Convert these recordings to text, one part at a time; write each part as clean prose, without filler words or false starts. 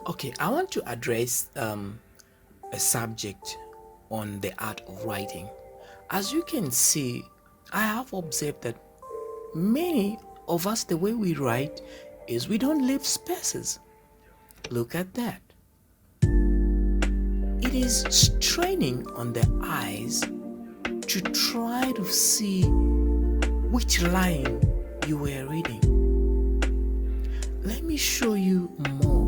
Okay, I want to address a subject on the art of writing. As you can see, I have observed that many of us, the way we write is we don't leave spaces. Look at that. It is straining on the eyes to try to see which line you were reading. Let me show you more.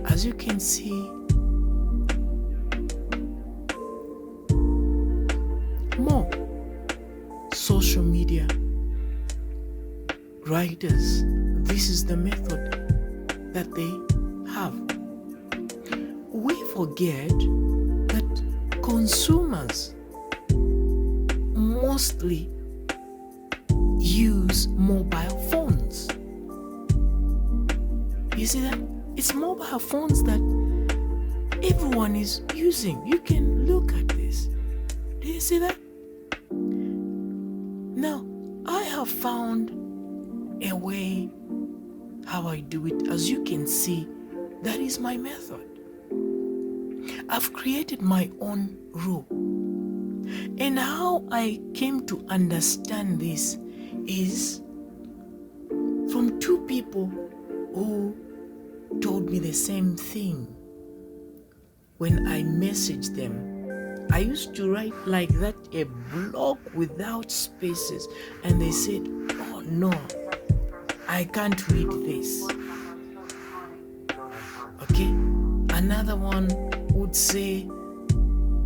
As you can see, more social media writers, this is the method that they have. We forget that consumers mostly use mobile phones. You see that? It's mobile phones that everyone is using. You can look at this. Do you see that? Now, I have found a way how I do it. As you can see, that is my method. I've created my own rule. And how I came to understand this is from two people who told me the same thing. When I messaged them, I used to write like that, a blog without spaces, and they said, "Oh no, I can't read this." Okay, another one would say,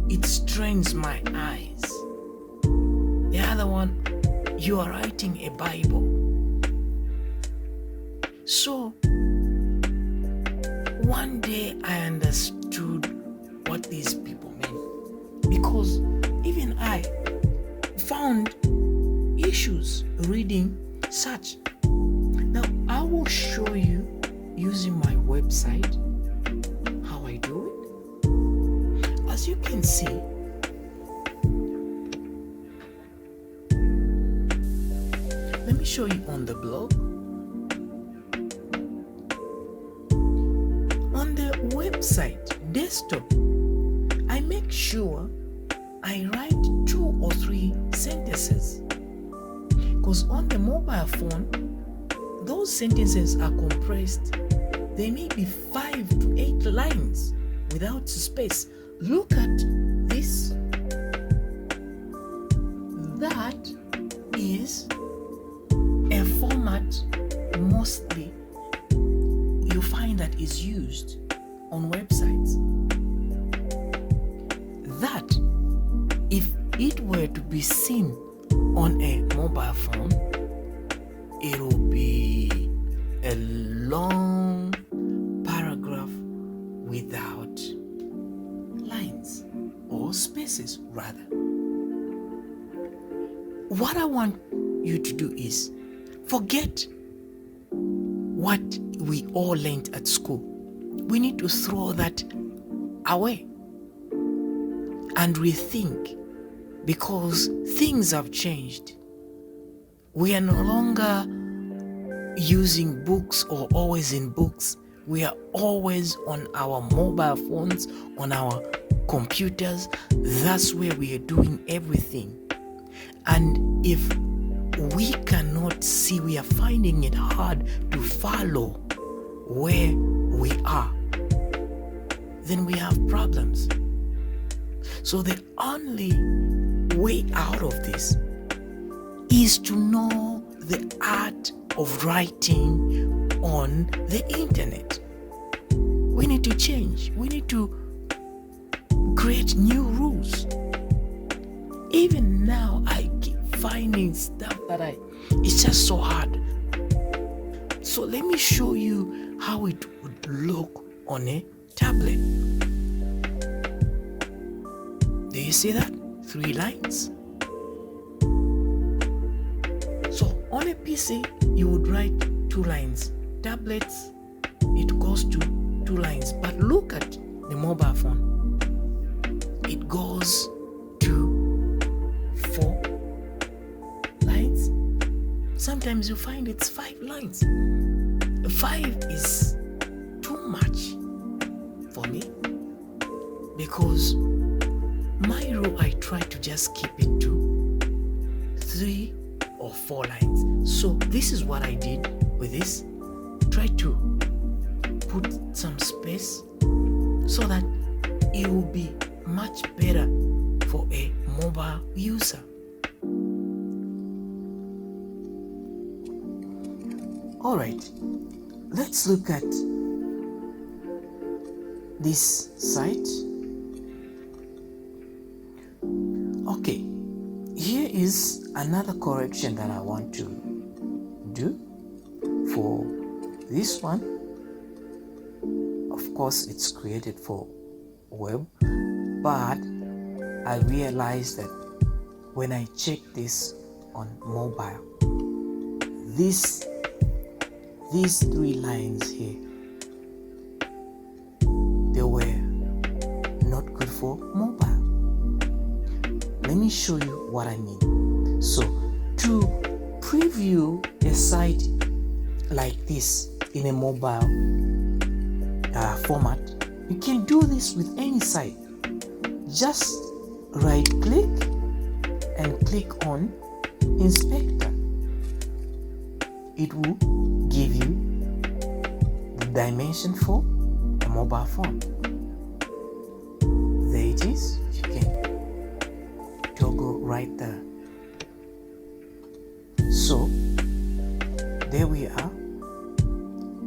"It strains my eyes." The other one, "You are writing a Bible." So one day I understood what these people meant, because even I found issues reading such. Now I will show you using my website how I do it. As you can see, let me show you on the blog. On the website desktop, I make sure I write 2 or 3 sentences, because on the mobile phone, those sentences are compressed. They may be 5 to 8 lines without space. Look at this. That is a format mostly you find that is used on websites. That, if it were to be seen on a mobile phone, it will be a long paragraph without lines or spaces, rather. What I want you to do is forget what we all learned at school. We need to throw that away and rethink, because things have changed. We are no longer using books or always in books. We are always on our mobile phones, on our computers. That's where we are doing everything. And if we cannot see, we are finding it hard to follow where we are, then we have problems. So the only way out of this is to know the art of writing on the internet. We need to change. We need to create new rules. Even now, I keep finding stuff that it's just so hard. So let me show you how it would look on a tablet. Do you see that? 3 lines. So on a PC, you would write 2 lines. Tablets, it goes to 2 lines. But look at the mobile phone. It goes to 4 lines. Sometimes you find it's 5 lines. 5 is too much for me, because my row I try to just keep it to 3 or 4 lines. So this is what I did with this. Try to put some space so that it will be much better for a mobile user. Alright, let's look at this site. Okay, here is another correction that I want to do for this one. Of course, it's created for web, but I realized that when I check this on mobile, these 3 lines here, they were not good for mobile. Let me show you what I mean. So to preview a site like this in a mobile format, you can do this with any site. Just right click and click on inspector. It will give you the dimension for a mobile phone. There it is. You can toggle right there. So there we are.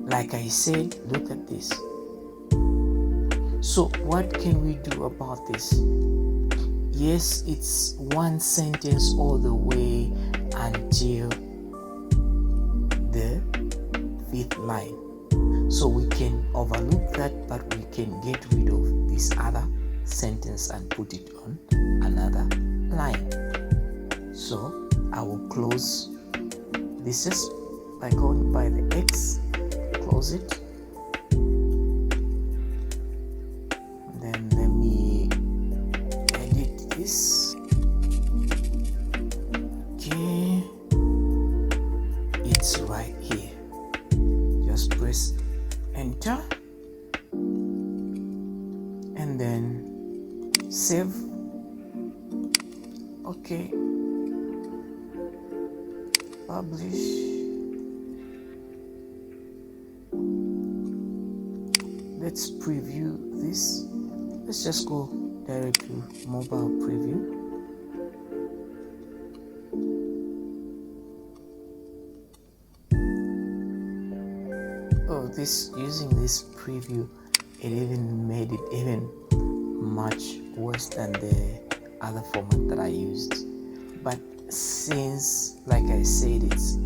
Like I said, look at this. So what can we do about this? Yes, it's one sentence all the way until the 5th line. So we can overlook that, but we can get rid of this other sentence and put it on another line. So I will close this just by going by the X, close it. Then let me edit this. Okay, it's right here. Just press enter and then save. Okay, publish. Let's preview this. Let's just go direct to mobile preview. Oh, using this preview, it even made it even much worse than the other format that I used. But since, like I said, it's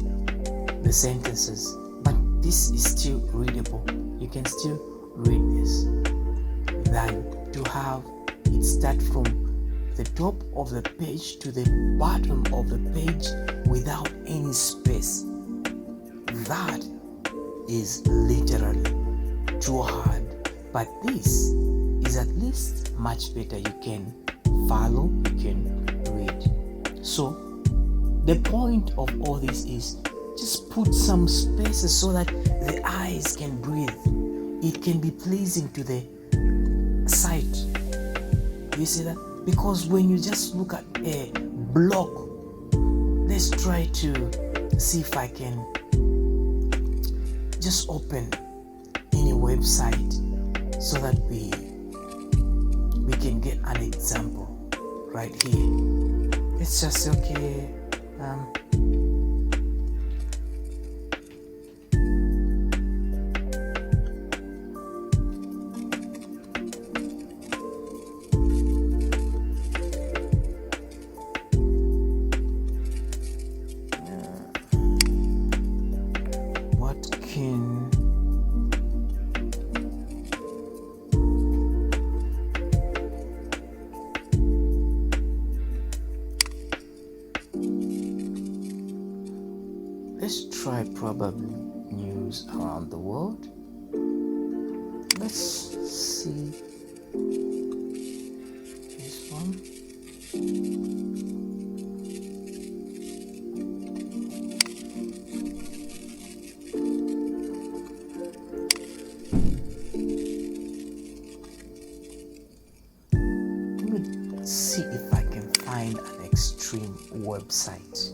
the sentences, but this is still readable. You can still read this than to have it start from the top of the page to the bottom of the page without any space. That is literally too hard, but this is at least much better. You can follow, you can read. So the point of all this is just put some spaces so that the eyes can breathe. It can be pleasing to the sight. You see that? Because when you just look at a block, let's try to see if I can just open any website so that we can get an example right here. It's just okay. Let's try probably news around the world. Let's see this one. see if I can find an extreme website.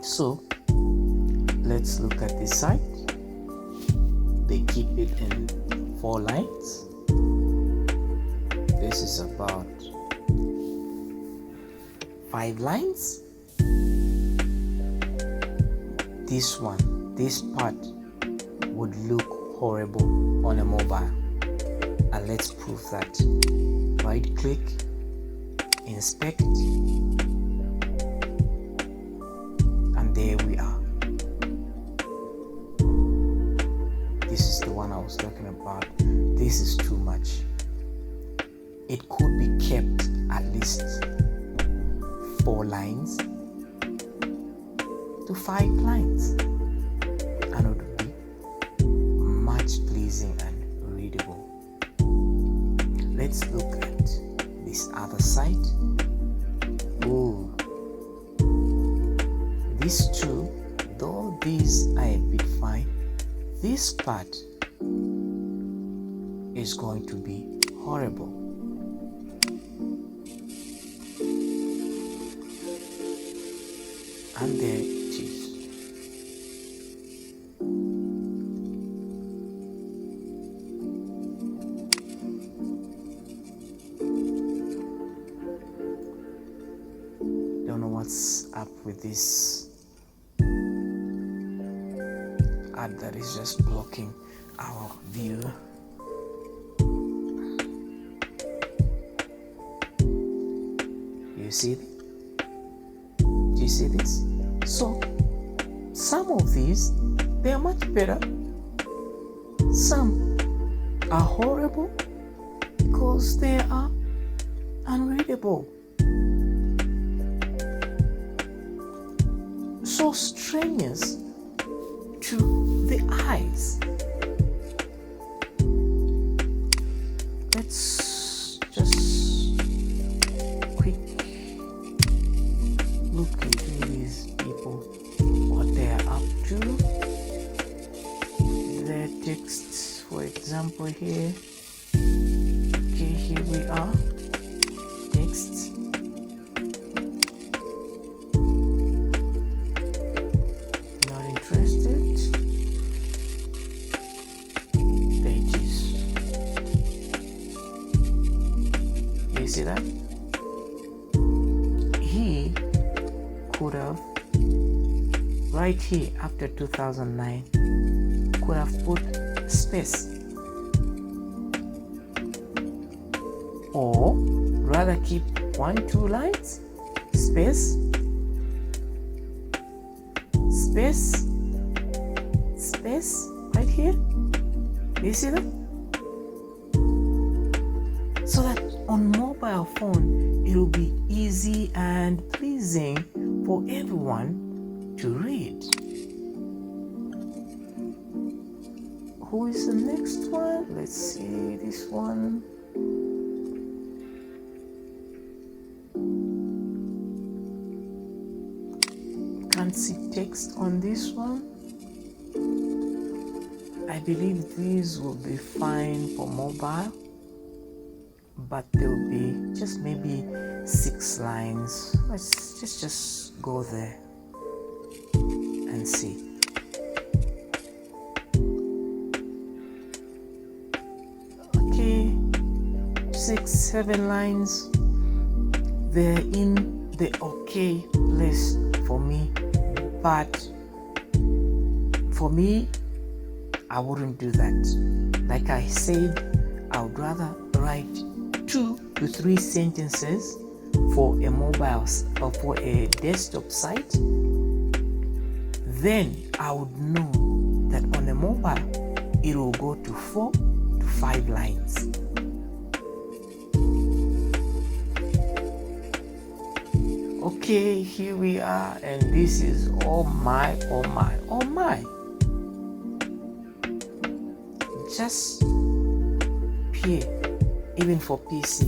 So let's look at this site. They keep it in 4 lines. This is about 5 lines. This part would look horrible on a mobile, and let's prove that. Right click, inspect, and there we are. This is the one I was talking about. This is too much. It could be kept at least 4 lines to 5 lines, and it would be much pleasing and readable. Let's look at this other site. Oh, these two, though these are a bit fine, this part is going to be horrible. And there it is. Don't know what's up with this ad that is just blocking our view. You see? Do you see this? So some of these, they are much better. Some are horrible because they are unreadable. So strenuous to the eyes. Let's just quick look into these people, what they are up to. Their texts, for example, here. Okay, here we are. Texts. Not interested. Pages. You see that? He could have, right here after 2009, could have put space, or rather keep 1-2 lines, space, space, space, right here. You see that? So that on mobile phone it will be easy and pleasing for everyone to read. Who is the next one? Let's see this one. Can't see text on this one. I believe these will be fine for mobile, but there will be just maybe 6 lines. Let's just go there and see. Okay, 6-7 lines. They're in the okay place for me, but for me, I wouldn't do that. Like I said, I would rather write 2 to 3 sentences for a mobile or for a desktop site. Then I would know that on a mobile it will go to 4 to 5 lines. Okay, here we are, and this is oh my. Just here, even for PC,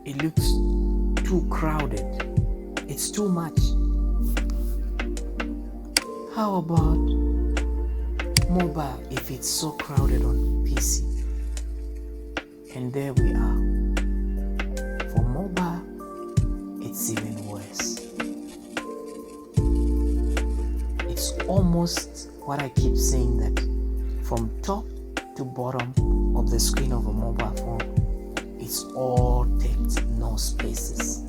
it looks too crowded. It's too much. How about mobile if it's so crowded on PC? And there we are. For mobile, it's even worse. It's almost what I keep saying, that from top to bottom of the screen of a mobile phone, it's all text, no spaces.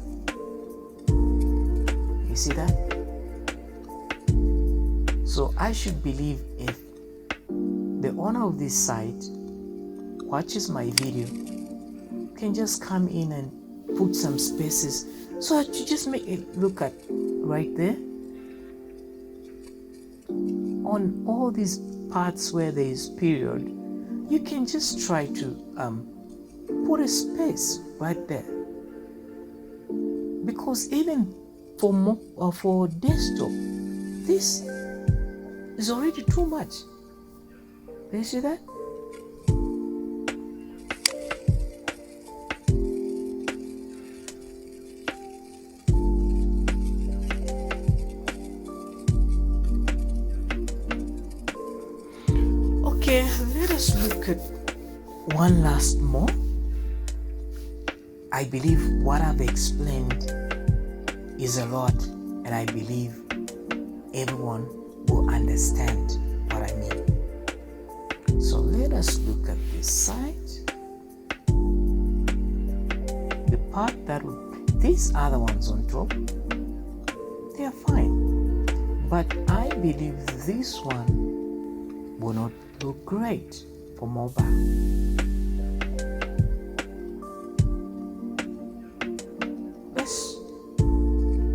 You see that? So I should believe if the owner of this site watches my video, can just come in and put some spaces so that you just make it look at right there. On all these parts where there is period, you can just try to put a space right there, because even for desktop, this is already too much. Do you see that? Okay, let us look at one last more. I believe what I've explained is a lot, and I believe everyone will understand what I mean. So let us look at this side. The part that these other ones on top, they are fine, but I believe this one will not look great for mobile. Let's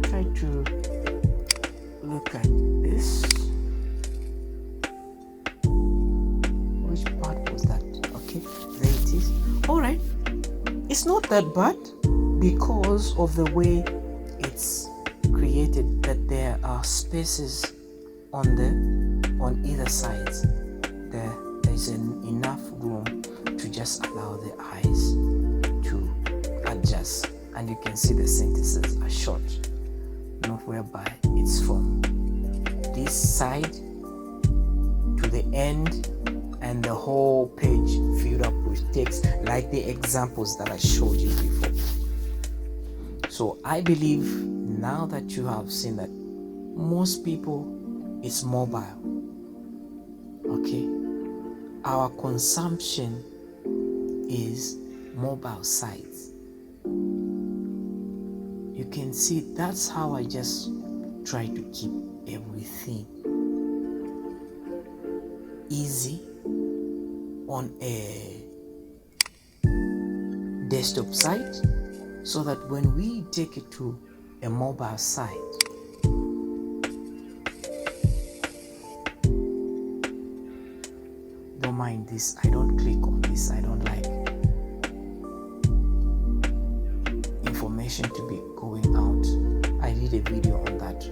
try to look at this. Which part was that? Okay, there it is. All right, it's not that bad because of the way it's created, that there are spaces on either sides. There's enough room to just allow the eyes to adjust, and you can see the sentences are short, not whereby it's from this side to the end and the whole page filled up with text, like the examples that I showed you before. So I believe now that you have seen that most people, it's mobile. Okay, our consumption is mobile sites. You can see that's how I just try to keep everything easy on a desktop site, so that when we take it to a mobile site, don't mind this, I don't click on this, I don't like information to be going out. I did a video on that.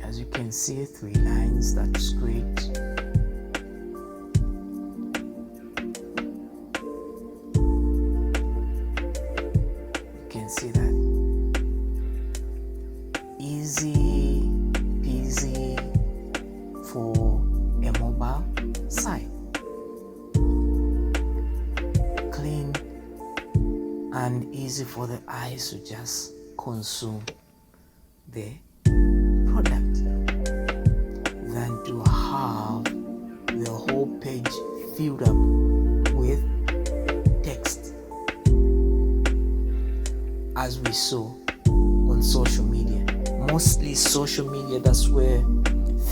As you can see, 3 lines, that's great. You can see that. Easy peasy for a mobile site. Clean and easy for the eyes to just consume the product, than to have the whole page filled up with text, as we saw on social media. Mostly social media, that's where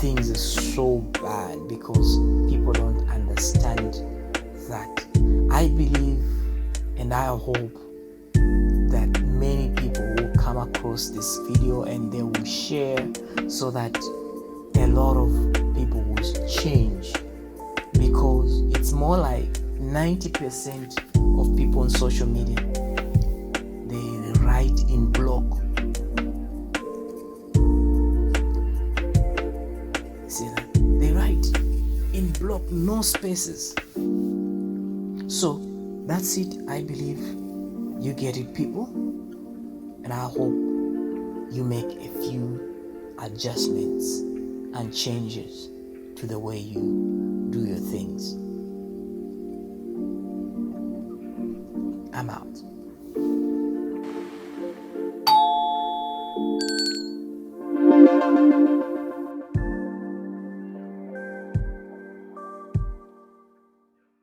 things are so bad, because people don't understand that. I believe and I hope that many people will come across this video and they will share, so that a lot of people will change, because it's more like 90% of people on social media, write in block. See that? They write in block, no spaces. So that's it. I believe you get it, people. And I hope you make a few adjustments and changes to the way you do your things. I'm out.